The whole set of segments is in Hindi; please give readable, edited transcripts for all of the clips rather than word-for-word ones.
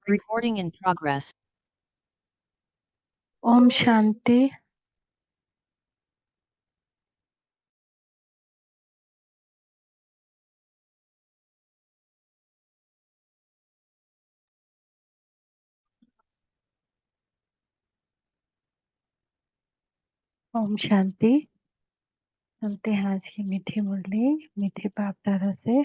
Recording in progress. Om Shanti. Om Shanti. सुनते हैं आज की मीठी मुरली मीठे बाप दादा से।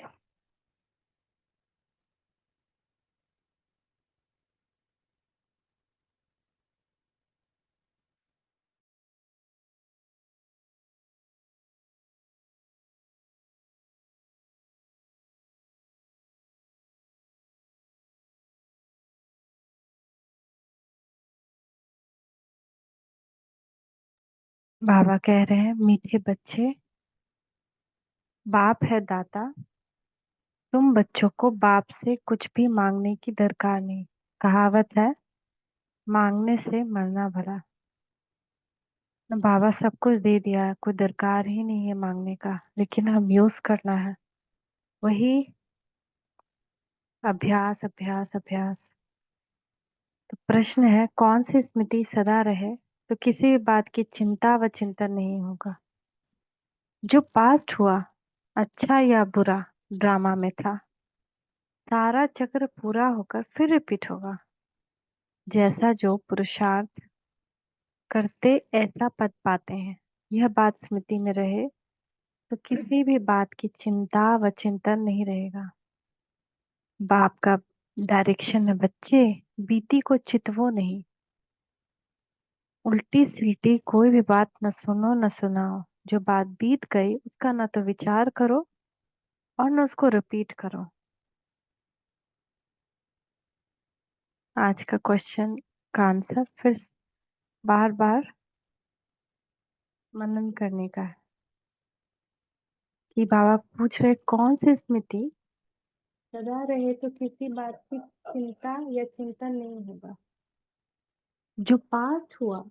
बाबा कह रहे हैं, मीठे बच्चे, बाप है दाता, तुम बच्चों को बाप से कुछ भी मांगने की दरकार नहीं। कहावत है, मांगने से मरना भला। न बाबा सब कुछ दे दिया है, कोई दरकार ही नहीं है मांगने का, लेकिन हम यूज करना है। वही अभ्यास अभ्यास अभ्यास। तो प्रश्न है, कौन सी स्मृति सदा रहे तो किसी भी बात की चिंता व चिंतन नहीं होगा। जो पास्ट हुआ, अच्छा या बुरा, ड्रामा में था, सारा चक्र पूरा होकर फिर रिपीट होगा। जैसा जो पुरुषार्थ करते ऐसा पद पाते हैं। यह बात स्मृति में रहे तो किसी भी बात की चिंता व चिंतन नहीं रहेगा। बाप का डायरेक्शन है, बच्चे बीती को चितवो नहीं। उल्टी सीटी कोई भी बात न सुनो न सुनाओ। जो बात बीत गई उसका न तो विचार करो और न उसको रिपीट करो। आज का क्वेश्चन का आंसर फिर बार बार मनन करने का है कि बाबा पूछ रहे, कौन सी स्मृति सदा रहे तो किसी बात की चिंता या चिंतन नहीं होगा। जो पास्ट हुआ,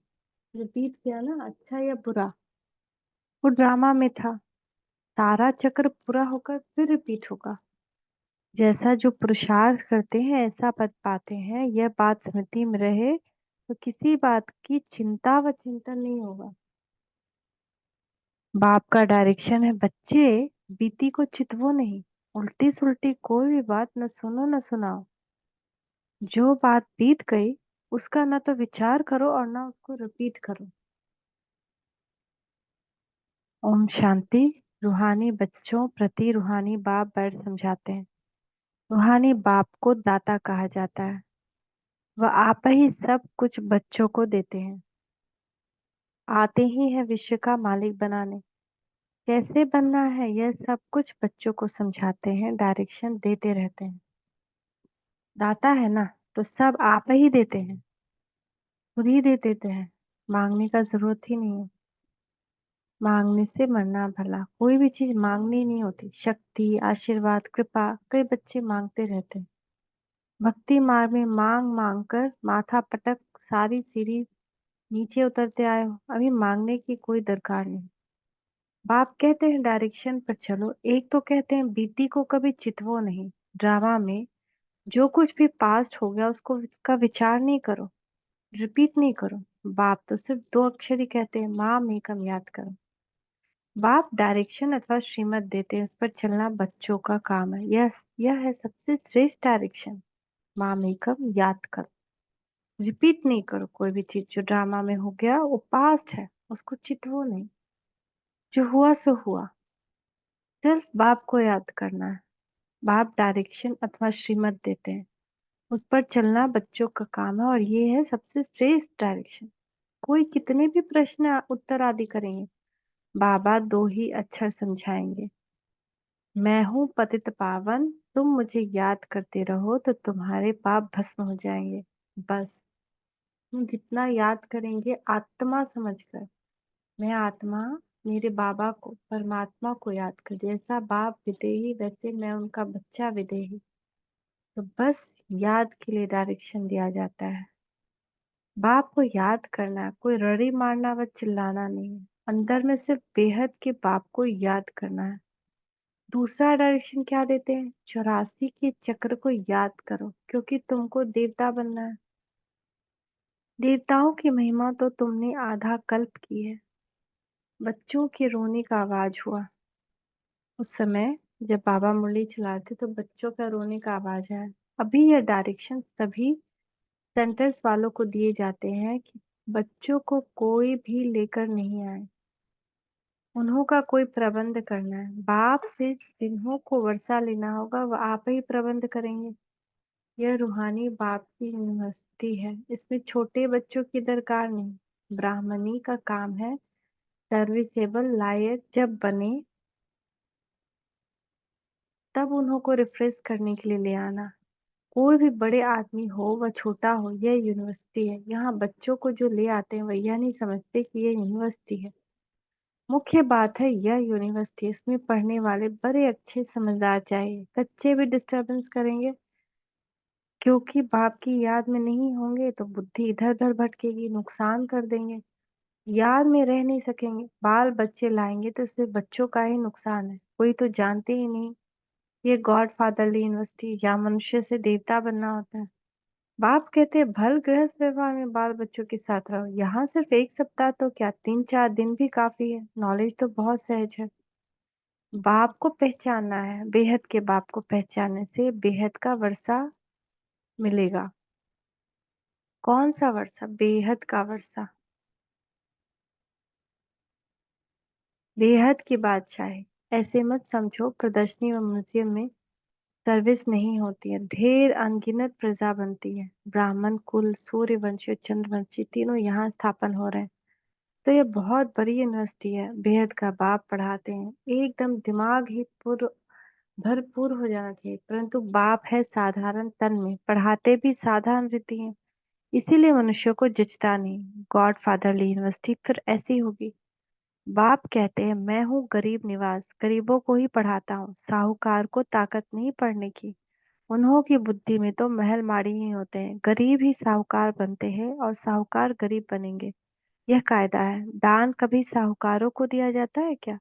रिपीट किया ना, अच्छा या बुरा, वो ड्रामा में था, सारा चक्र पूरा होकर फिर रिपीट होगा। जैसा जो पुरुषार्थ करते हैं ऐसा पद पाते हैं। यह बात स्मृति में रहे तो किसी बात की चिंता व चिंतन नहीं होगा। बाप का डायरेक्शन है, बच्चे बीती को चितवो नहीं। उल्टी सुल्टी कोई भी बात न सुनो न सुनाओ। जो बात बीत गई उसका न तो विचार करो और न उसको रिपीट करो। ओम शांति। रूहानी बच्चों प्रति रूहानी बाप बैठ समझाते हैं। रूहानी बाप को दाता कहा जाता है। वह आप ही सब कुछ बच्चों को देते हैं। आते ही है विश्व का मालिक बनाने। कैसे बनना है यह सब कुछ बच्चों को समझाते हैं, डायरेक्शन देते रहते हैं। दाता है ना, तो सब आप ही देते हैं, खुद ही दे देते हैं। मांगने का जरूरत ही नहीं है। मांगने से मरना भला। कोई भी चीज मांगनी नहीं होती। शक्ति, आशीर्वाद, कृपा कई बच्चे मांगते रहते हैं। भक्ति मार्ग में मांग मांग कर माथा पटक सारी सीढ़ी नीचे उतरते आए हो। अभी मांगने की कोई दरकार नहीं। बाप कहते हैं डायरेक्शन पर चलो। एक तो कहते हैं बीती को कभी चितवो नहीं। ड्रामा में जो कुछ भी पास्ट हो गया उसको उसका विचार नहीं करो, रिपीट नहीं करो। बाप तो सिर्फ दो अक्षर ही कहते हैं, माम एकम याद करो। बाप डायरेक्शन अथवा श्रीमत देते हैं, उस पर चलना बच्चों का काम है। यह है सबसे श्रेष्ठ डायरेक्शन। माम एकम याद करो, रिपीट नहीं करो। कोई भी चीज जो ड्रामा में हो गया वो पास्ट है, उसको चितवो नहीं। जो हुआ सो हुआ, सिर्फ बाप को याद करना है। बाप डायरेक्शन अथवा श्रीमत देते हैं, उस पर चलना बच्चों का काम है और ये है सबसे श्रेष्ठ डायरेक्शन। कोई कितने भी प्रश्न उत्तर आदि करेंगे, बाबा दो ही अक्षर समझाएंगे। मैं हूँ पतित पावन, तुम मुझे याद करते रहो तो तुम्हारे पाप भस्म हो जाएंगे। बस हम जितना याद करेंगे आत्मा समझकर, मैं आत्मा मेरे बाबा को, परमात्मा को याद कर। जैसा बाप विदेही वैसे मैं उनका बच्चा विदेही। तो बस याद के लिए डायरेक्शन दिया जाता है। बाप को याद करना है, कोई रड़ी मारना व चिल्लाना नहीं है। अंदर में सिर्फ बेहद के बाप को याद करना है। दूसरा डायरेक्शन क्या देते हैं? 84 के चक्र को याद करो, क्योंकि तुमको देवता बनना है। देवताओं की महिमा तो तुमने आधा कल्प की है। बच्चों के रोने का आवाज हुआ। उस समय जब बाबा मुरली चलाते तो बच्चों का रोने का आवाज आया। अभी यह डायरेक्शन सभी सेंटर्स वालों को दिए जाते हैं कि बच्चों को कोई भी लेकर नहीं आए। उन्हों का कोई प्रबंध करना है। बाप से जिन्हों को वर्षा लेना होगा वह आप ही प्रबंध करेंगे। यह रूहानी बाप की यूनिवर्सिटी है। इसमें छोटे बच्चों की दरकार नहीं। ब्राह्मणी का काम है सर्विसेबल लायक जब बने तब उन्हों को रिफ्रेश करने के लिए ले आना। कोई भी बड़े आदमी हो व छोटा हो, यह यूनिवर्सिटी है। यहाँ बच्चों को जो ले आते हैं वह यह नहीं समझते कि यह यूनिवर्सिटी है। मुख्य बात है यह यूनिवर्सिटी, इसमें पढ़ने वाले बड़े अच्छे समझदार चाहिए। कच्चे भी डिस्टरबेंस करेंगे क्योंकि बाप की याद में नहीं होंगे तो बुद्धि इधर उधर भटकेगी, नुकसान कर देंगे, याद में रह नहीं सकेंगे। बाल बच्चे लाएंगे तो सिर्फ बच्चों का ही नुकसान है, कोई तो जानते ही नहीं ये गॉड फादरली यूनिवर्सिटी या मनुष्य से देवता बनना होता है। बाप कहते हैं भल गृहस्थ व्यवहार में बाल बच्चों के साथ रहो। यहाँ सिर्फ एक सप्ताह तो क्या, 3-4 दिन भी काफी है। नॉलेज तो बहुत सहज है। बाप को पहचानना है। बेहद के बाप को पहचानने से बेहद का वर्षा मिलेगा। कौन सा वर्षा? बेहद का वर्षा। बेहद की बादशाही। ऐसे मत समझो प्रदर्शनी व म्यूजियम में सर्विस नहीं होती है। ढेर अनगिनत प्रजा बनती है। ब्राह्मण कुल, सूर्यवंशी और चंद्रवंशी तीनों यहाँ स्थापन हो रहे हैं। तो ये बहुत बड़ी यूनिवर्सिटी है। बेहद का बाप पढ़ाते हैं। एकदम दिमाग ही पूर्ण भरपूर हो जाना चाहिए, परंतु बाप है साधारण तन में, पढ़ाते भी साधारण रीति हैं। इसीलिए मनुष्यों को जचता नहीं। गॉड फादरली यूनिवर्सिटी फिर ऐसी होगी। बाप कहते हैं मैं हूँ गरीब निवास, गरीबों को ही पढ़ाता हूँ। साहूकार को ताकत नहीं पढ़ने की। उन्हों की बुद्धि में तो महल माड़ी ही होते हैं। गरीब ही साहूकार बनते हैं और साहूकार गरीब बनेंगे। यह कायदा है। दान कभी साहूकारों को दिया जाता है क्या?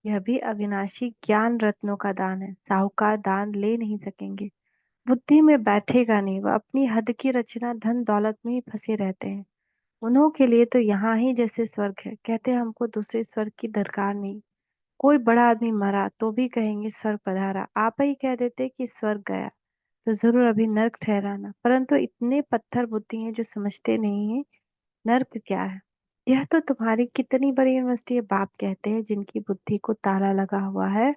यह भी अविनाशी ज्ञान रत्नों का दान है। साहूकार दान ले नहीं सकेंगे। बुद्धि में बैठेगा नहीं। वह अपनी हद की रचना धन दौलत में ही फंसे रहते हैं। उन्हों के लिए तो यहाँ ही जैसे स्वर्ग है। कहते हैं हमको दूसरे स्वर्ग की दरकार नहीं। कोई बड़ा आदमी मरा तो भी कहेंगे स्वर्ग पधारा। आप ही कह देते कि स्वर्ग गया तो जरूर अभी नर्क ठहराना। परंतु इतने पत्थर बुद्धि हैं जो समझते नहीं है नर्क क्या है। यह तो तुम्हारी कितनी बड़ी यूनिवर्सिटी है। बाप कहते हैं जिनकी बुद्धि को ताला लगा हुआ है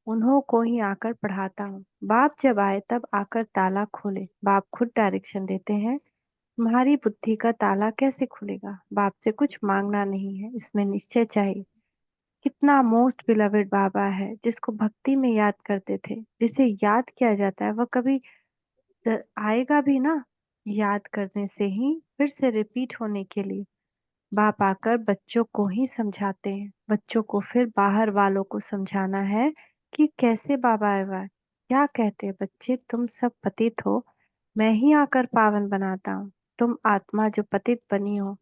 उन्हों को ही आकर पढ़ाता हूँ। बाप जब आए तब आकर ताला खोले। बाप खुद डायरेक्शन देते हैं। तुम्हारी बुद्धि का ताला कैसे खुलेगा? बाप से कुछ मांगना नहीं है, इसमें निश्चय चाहिए। कितना मोस्ट बिलवेड बाबा है जिसको भक्ति में याद करते थे। जिसे याद किया जाता है वह कभी आएगा भी ना। याद करने से ही फिर से रिपीट होने के लिए बाप आकर बच्चों को ही समझाते हैं। बच्चों को फिर बाहर वालों को समझाना है कि कैसे बाबा आए हुआ है। क्या कहते हैं बच्चे, तुम सब पतित हो, मैं ही आकर पावन बनाता हूँ। तुम आत्मा जो पतित बनी हो,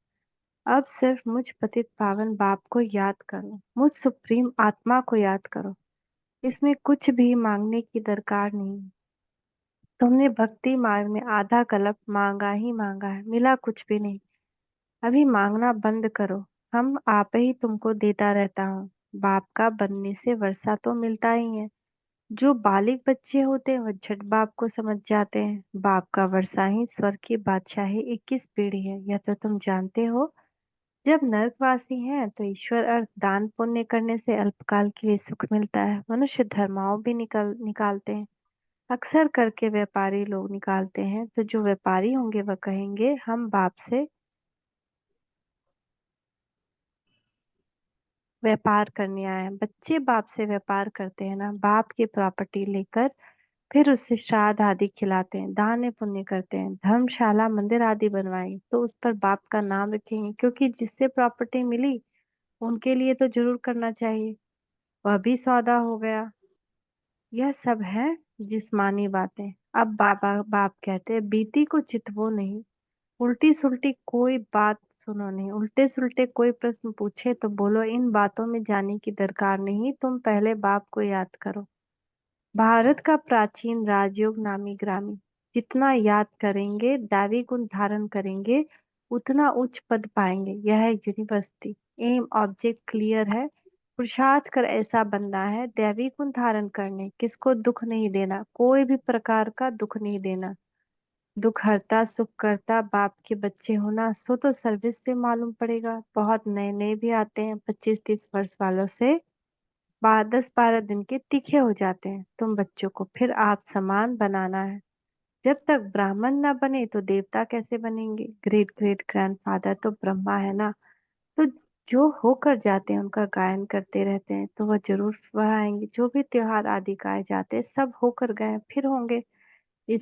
अब सिर्फ मुझ पतित पावन बाप को याद करो। मुझ सुप्रीम आत्मा को याद करो। इसमें कुछ भी मांगने की दरकार नहीं। तुमने भक्ति मार्ग में आधा कल्प मांगा ही मांगा है, मिला कुछ भी नहीं। अभी मांगना बंद करो। हम आप ही तुमको देता रहता हूँ। बाप का बनने से वर्षा तो मिलता ही है। जो बालिग बच्चे होते हैं वह झट बाप को समझ जाते हैं। बाप का वर्षा ही स्वर्ग की बादशाही 21 पीढ़ी है, यह तो तुम जानते हो। जब नरकवासी हैं तो ईश्वर अर्थ दान पुण्य करने से अल्पकाल के लिए सुख मिलता है। मनुष्य धर्माओं भी निकालते हैं। अक्सर करके व्यापारी लोग निकालते हैं। तो जो व्यापारी होंगे वह कहेंगे हम बाप से व्यापार करने आए हैं। बच्चे बाप से व्यापार करते हैं ना, बाप की प्रॉपर्टी लेकर फिर उससे श्राद्ध आदि खिलाते हैं, दान पुण्य करते हैं, धर्मशाला मंदिर आदि बनवाएंगे तो उस पर बाप का नाम रखेंगे, क्योंकि जिससे प्रॉपर्टी मिली उनके लिए तो जरूर करना चाहिए। वह भी सौदा हो गया। यह सब है जिस्मानी बातें। अब बाप कहते हैं बीती को चितवो नहीं। उल्टी सुल्टी कोई बात सुनो नहीं, उल्टे सुल्टे कोई प्रश्न पूछे तो बोलो इन बातों में जाने की दरकार नहीं, तुम पहले बाप को याद करो। भारत का प्राचीन राजयोग नामी ग्रामी, जितना याद करेंगे दैवी गुण धारण करेंगे उतना उच्च पद पाएंगे। यह है यूनिवर्सिटी। एम ऑब्जेक्ट क्लियर है। पुरुषार्थ कर ऐसा बनना है दैवी गुण धारण करने, किसको दुख नहीं देना, कोई भी प्रकार का दुख नहीं देना। दुख हरता सुख करता बाप के बच्चे होना, सो तो सर्विस से मालूम पड़ेगा। बहुत नए नए भी आते हैं 25-30 वर्ष वालों से 10-12 दिन के तीखे हो जाते हैं। तुम बच्चों को फिर आप समान बनाना है। जब तक ब्राह्मण न बने तो देवता कैसे बनेंगे? ग्रेट ग्रेट ग्रैंडफादर तो ब्रह्मा है ना। तो जो होकर जाते हैं उनका गायन करते रहते हैं तो वह जरूर वह आएंगे। जो भी त्योहार आदि गाए जाते हैं सब होकर गए फिर होंगे। इस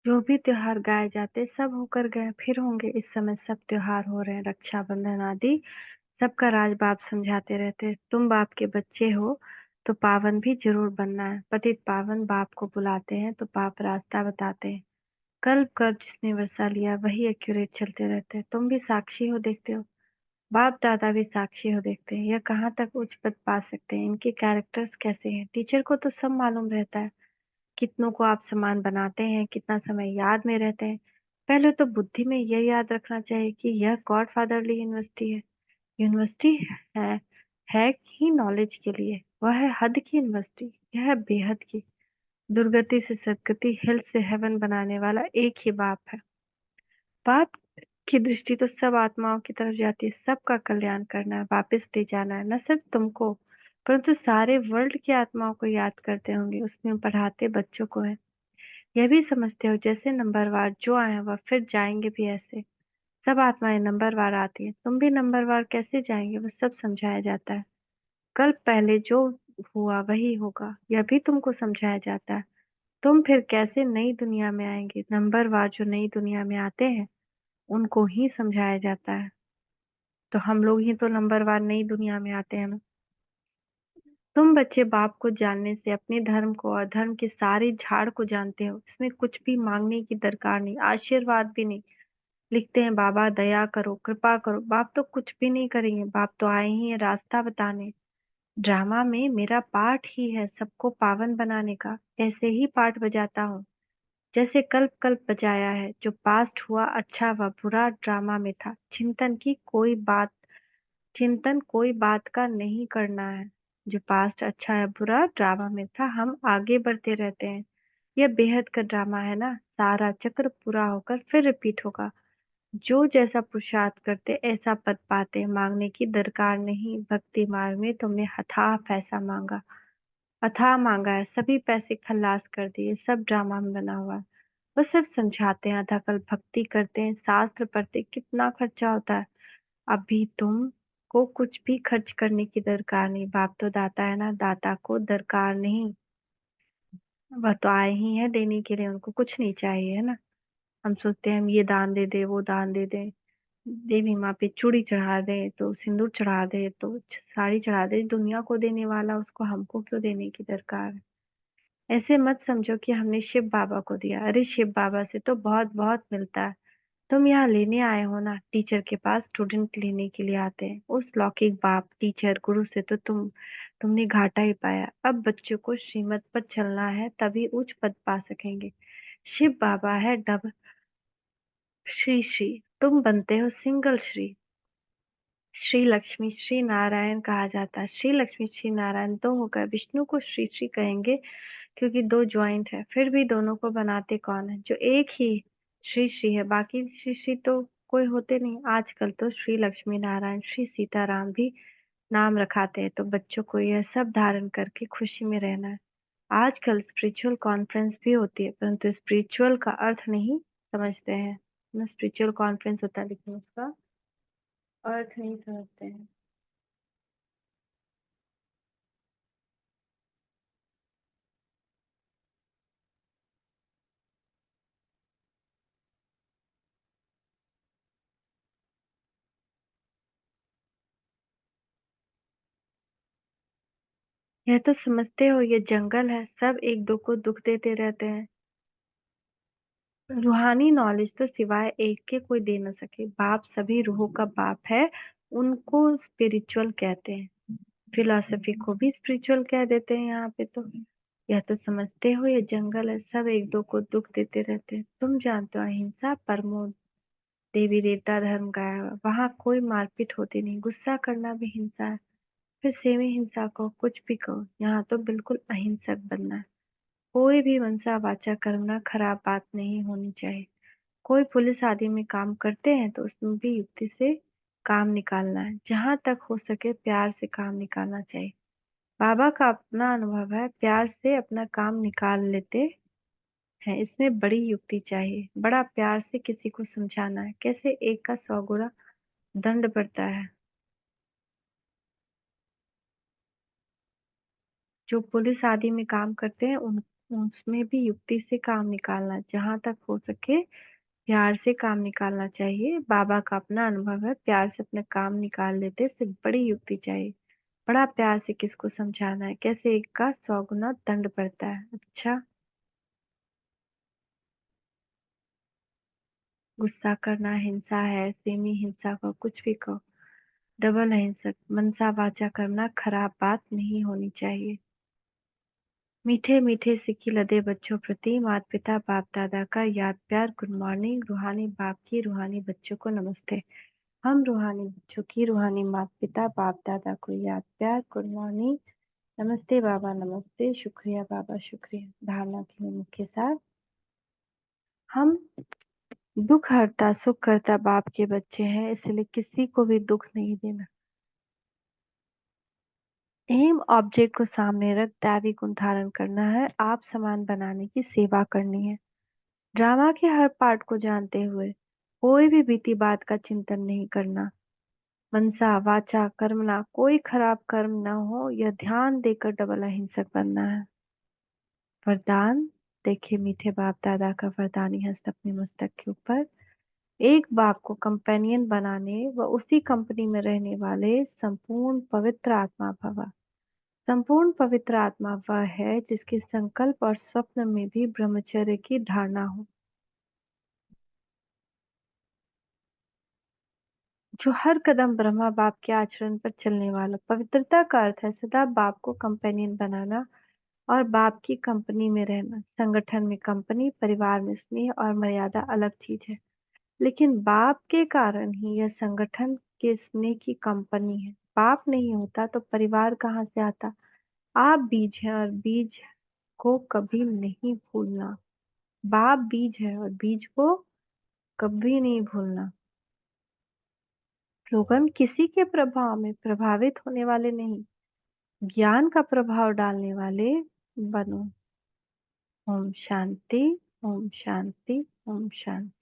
जो भी त्योहार गाए जाते सब होकर गए फिर होंगे। इस समय सब त्योहार हो रहे हैं, रक्षाबंधन आदि सबका राज बाप समझाते रहते हैं। तुम बाप के बच्चे हो तो पावन भी जरूर बनना है। पतित पावन बाप को बुलाते हैं तो बाप रास्ता बताते हैं। कल्प कर्म जिसने वरसा लिया वही एक्यूरेट चलते रहते हैं। तुम भी साक्षी हो, देखते हो। बाप दादा भी साक्षी हो, देखते हैं। यह कहाँ तक उच्च पद पा सकते हैं, इनके कैरेक्टर्स कैसे हैं। टीचर को तो सब मालूम रहता है। कितनों को आप समान बनाते हैं, कितना समय याद में रहते हैं। पहले तो बुद्धि में यह याद रखना चाहिए कि यह गॉड फादरली यूनिवर्सिटी है। यूनिवर्सिटी है है ही नॉलेज के लिए। वह है हद की यूनिवर्सिटी, यह है बेहद की। दुर्गति से सदगति, हिल से हेवन बनाने वाला एक ही बाप है। बाप की दृष्टि तो सब आत्माओं की तरफ जाती है। सबका कल्याण करना है, वापस ले जाना है, न सिर्फ तुमको परंतु सारे वर्ल्ड की आत्माओं को याद करते होंगे। उसमें पढ़ाते बच्चों को है। यह भी समझते हो जैसे नंबरवार जो आए हैं वह फिर जाएंगे भी ऐसे। सब आत्माएं नंबरवार आती हैं, तुम भी नंबरवार कैसे जाएंगे वह सब समझाया जाता है। कल पहले जो हुआ वही होगा यह भी तुमको समझाया जाता है। तुम फिर कैसे नई दुनिया में आएंगे, नंबरवार जो नई दुनिया में आते हैं उनको ही समझाया जाता है। तो हम लोग ही तो नंबरवार नई दुनिया में आते हैं ना। तुम बच्चे बाप को जानने से अपने धर्म को और धर्म की सारी झाड़ को जानते हो। इसमें कुछ भी मांगने की दरकार नहीं, आशीर्वाद भी नहीं। लिखते हैं बाबा दया करो, कृपा करो। बाप तो कुछ भी नहीं करेंगे, बाप तो आए ही हैं रास्ता बताने। ड्रामा में मेरा पार्ट ही है सबको पावन बनाने का। ऐसे ही पार्ट बजाता हूँ जैसे कल्प कल्प बजाया है। जो पास्ट हुआ अच्छा व बुरा ड्रामा में था। चिंतन कोई बात का नहीं करना है। जो पास्ट अच्छा या बुरा ड्रामा में था, हम आगे बढ़ते रहते हैं। यह बेहद का ड्रामा है ना, सारा चक्र पूरा होकर फिर रिपीट होगा। जो जैसा पुरुषार्थ करते ऐसा पद पाते। मांगने की दरकार नहीं, भक्ति मार्ग में तुमने अथाह मांगा है। सभी पैसे खल्लास कर दिए, सब ड्रामा में बना हुआ है। वो सिर्फ समझाते हैं, अथाकल भक्ति करते हैं, शास्त्र पढ़ते। कितना खर्चा होता है। अभी तुम को कुछ भी खर्च करने की दरकार नहीं। बाप तो दाता है ना, दाता को दरकार नहीं। वह तो आए ही है देने के लिए, उनको कुछ नहीं चाहिए, है ना। हम सोचते हैं हम ये दान दे दे, वो दान दे दे। देवी माँ पे चूड़ी चढ़ा दे तो सिंदूर चढ़ा दे तो साड़ी चढ़ा दे। दुनिया को देने वाला उसको हमको क्यों देने की दरकार है। ऐसे मत समझो कि हमने शिव बाबा को दिया। अरे शिव बाबा से तो बहुत बहुत मिलता है। तुम यहाँ लेने आए हो ना, टीचर के पास स्टूडेंट लेने के लिए आते हैं। उस लौकिक बाप टीचर गुरु से तो तुमने घाटा ही पाया। अब बच्चों को श्रीमत पर चलना है, तभी उच्च पद पा सकेंगे। शिव बाबा है डब श्री श्री, तुम बनते हो सिंगल श्री। श्री लक्ष्मी श्री नारायण कहा जाता है। श्री लक्ष्मी श्री नारायण दो हो गए, विष्णु को श्री श्री कहेंगे क्योंकि दो ज्वाइंट है। फिर भी दोनों को बनाते कौन है, जो एक ही श्री श्री है। बाकी श्री श्री तो कोई होते नहीं। आजकल तो श्री लक्ष्मी नारायण श्री सीताराम भी नाम रखाते हैं। तो बच्चों को यह सब धारण करके खुशी में रहना है। आजकल स्पिरिचुअल कॉन्फ्रेंस भी होती है, परंतु स्पिरिचुअल का अर्थ नहीं समझते हैं ना। स्पिरिचुअल कॉन्फ्रेंस होता है लेकिन उसका अर्थ नहीं समझते हैं। यह तो समझते हो ये जंगल है, सब एक दो को दुख देते रहते हैं। रूहानी नॉलेज तो सिवाय एक के कोई दे न सके। बाप सभी रूहों का बाप है, उनको स्पिरिचुअल कहते हैं। फिलॉसफी को भी स्पिरिचुअल कह देते हैं यहाँ पे तो। यह तो समझते हो ये जंगल है, सब एक दो को दुख देते रहते हैं। तुम जानते हो अहिंसा परमो देवी देवता धर्म गाया हुआ, वहाँ कोई मारपीट होती नहीं। गुस्सा करना भी हिंसा है, फिर सेमी हिंसा को कुछ भी कहो। यहाँ तो बिल्कुल अहिंसक बनना है। कोई भी मनसा वाचा कर्मणा खराब बात नहीं होनी चाहिए। कोई पुलिस आदि में काम करते हैं तो उसमें भी युक्ति से काम निकालना है। जहां तक हो सके प्यार से काम निकालना चाहिए। बाबा का अपना अनुभव है, प्यार से अपना काम निकाल लेते हैं। इसमें बड़ी युक्ति चाहिए। बड़ा प्यार से किसी को समझाना है, कैसे एक का 100 गुना दंड बढ़ता है। जो पुलिस आदि में काम करते हैं उन उसमें भी युक्ति से काम निकालना, जहां तक हो सके प्यार से काम निकालना चाहिए। बाबा का अपना अनुभव है, प्यार से अपना काम निकाल लेते, सिर्फ बड़ी युक्ति चाहिए। बड़ा प्यार से किसको समझाना है, कैसे एक का 100 गुना दंड पड़ता है। अच्छा, गुस्सा करना हिंसा है, सेमी हिंसा को कुछ भी कहो। डबल अहिंसक मनसा वाचा करना खराब बात नहीं होनी चाहिए। मीठे मीठे सिक्की लदे बच्चों प्रति माता पिता बाप दादा का याद प्यार। Good morning. रूहानी बाप की रूहानी बच्चों को नमस्ते। हम रूहानी बच्चों की रूहानी माता पिता बाप दादा को याद प्यार। Good morning. नमस्ते बाबा नमस्ते। शुक्रिया बाबा शुक्रिया। धारणा के लिए मुख्य सार। हम दुख हरता सुख करता बाप के बच्चे हैं, इसलिए किसी को भी दुख नहीं देना। एम ऑब्जेक्ट को सामने रख दैवी गुण धारण करना है। आप समान बनाने की सेवा करनी है। ड्रामा के हर पार्ट को जानते हुए कोई भी बीती बात का चिंतन नहीं करना। मनसा वाचा कर्मणा कोई खराब कर्म न हो, यह ध्यान देकर डबल अहिंसक बनना है। वरदान देखिए, मीठे बाप दादा का वरदानी हस्त अपने मस्तक के ऊपर। एक बाप को कंपेनियन बनाने व उसी कंपनी में रहने वाले संपूर्ण पवित्र आत्मा भवा। संपूर्ण पवित्र आत्मा वह है जिसके संकल्प और स्वप्न में भी ब्रह्मचर्य की धारणा हो। जो हर कदम ब्रह्मा बाप के आचरण पर चलने वाला। पवित्रता का अर्थ है सदा बाप को कंपेनियन बनाना और बाप की कंपनी में रहना। संगठन में कंपनी, परिवार में स्नेह और मर्यादा अलग चीज है, लेकिन बाप के कारण ही यह संगठन के स्नेह की कंपनी है। बाप नहीं होता तो परिवार कहाँ से आता। आप बीज हैं और बीज को कभी नहीं भूलना। बाप बीज है और बीज को कभी नहीं भूलना। स्लोगन, किसी के प्रभाव में प्रभावित होने वाले नहीं, ज्ञान का प्रभाव डालने वाले बनो। ओम शांति, ओम शांति, ओम शांति।